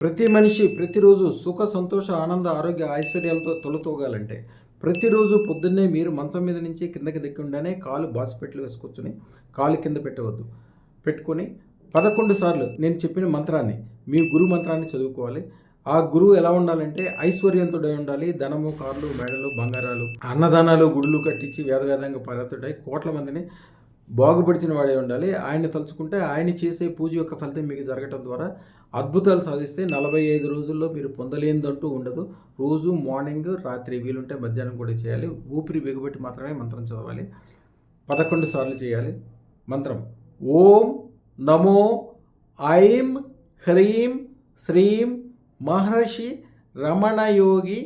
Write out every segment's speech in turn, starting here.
ప్రతి మనిషి ప్రతిరోజు సుఖ సంతోష ఆనంద ఆరోగ్య ఐశ్వర్యాలతో తొలతూగాలంటే ప్రతిరోజు పొద్దున్నే మీరు మంచం మీద నుంచి కిందకి దిక్కుండానే కాలు బాసిపెట్లు వేసుకొచ్చుని కాలు కింద పెట్టవద్దు. పెట్టుకొని 11 సార్లు నేను చెప్పిన మంత్రాన్ని, మీ గురు మంత్రాన్ని చదువుకోవాలి. ఆ గురువు ఎలా ఉండాలంటే ఐశ్వర్యంతుడై ఉండాలి. ధనము, కార్లు, మేడలు, బంగారాలు, అన్నదానాలు, గుడులు కట్టించి వేదవేదంగా పారేతుడై కోట్ల మందిని బాగుపడిచిన వాడే ఉండాలి. ఆయన్ని తలుచుకుంటే ఆయన చేసే పూజ యొక్క ఫలితం మీకు జరగటం ద్వారా అద్భుతాలు సాధిస్తే 45 రోజుల్లో మీరు పొందలేనిదంటూ ఉండదు. రోజు మార్నింగ్, రాత్రి వీలుంటే మధ్యాహ్నం కూడా చేయాలి. ఊపిరి బిగబట్టి మాత్రమే మంత్రం చదవాలి. 11 సార్లు చేయాలి. మంత్రం ఓం నమో ఐం హ్రీం శ్రీం మహర్షి రమణయోగి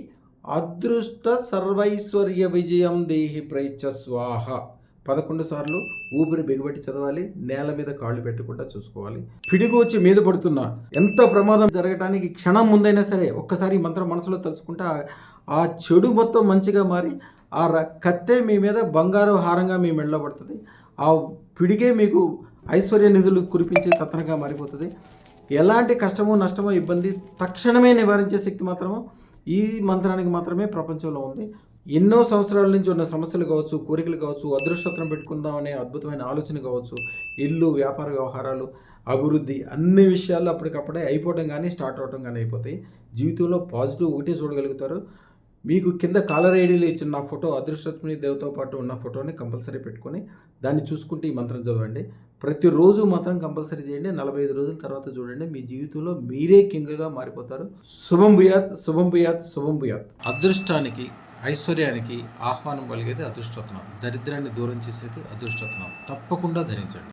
అదృష్ట సర్వైశ్వర్య విజయం దేహి ప్రైచ స్వాహ 11 సార్లు ఊపిరి బిగబట్టి చదవాలి. నేల మీద కాళ్ళు పెట్టకుండా చూసుకోవాలి. పిడుగు వచ్చి మీద పడుతున్నా ఎంత ప్రమాదం జరగటానికి క్షణం ముందైనా సరే ఒక్కసారి ఈ మంత్రం మనసులో తలుచుకుంటే ఆ చెడు మొత్తం మంచిగా మారి ఆ కత్తే మీ మీద బంగారు హారంగా మీ మెడలో పడుతుంది. ఆ పిడిగే మీకు ఐశ్వర్య నిధులు కురిపించే సత్రంగా మారిపోతుంది. ఎలాంటి కష్టమో నష్టమో ఇబ్బంది తక్షణమే నివారించే శక్తి మాత్రము ఈ మంత్రానికి మాత్రమే ప్రపంచంలో ఉంది. ఎన్నో సంవత్సరాల నుంచి ఉన్న సమస్యలు కావచ్చు, కోరికలు కావచ్చు, అదృష్టత్రం పెట్టుకుందాం అనే అద్భుతమైన ఆలోచన కావచ్చు, ఇల్లు, వ్యాపార వ్యవహారాలు, అభివృద్ధి అన్ని విషయాల్లో అప్పటికప్పుడే అయిపోవడం కానీ స్టార్ట్ అవడం కానీ అయిపోతాయి. జీవితంలో పాజిటివ్ ఒకటే చూడగలుగుతారు. మీకు కింద కాలర్ ఐడీలో ఇచ్చిన నా ఫోటో అదృష్టత్మని దేవతో పాటు ఉన్న ఫోటోని కంపల్సరీ పెట్టుకొని దాన్ని చూసుకుంటే ఈ మంత్రం చదవండి. ప్రతిరోజు మాత్రం కంపల్సరీ చేయండి. 45 రోజుల తర్వాత చూడండి, మీ జీవితంలో మీరే కింగ్గా మారిపోతారు. శుభం భూయాత్, శుభం భూయాత్, శుభం భూయాత్. అదృష్టానికి, ఐశ్వర్యానికి ఆహ్వానం కలిగేది అదృష్టత్వం. దరిద్రాన్ని దూరం చేసేది అదృష్టత్వం. తప్పకుండా ధరించండి.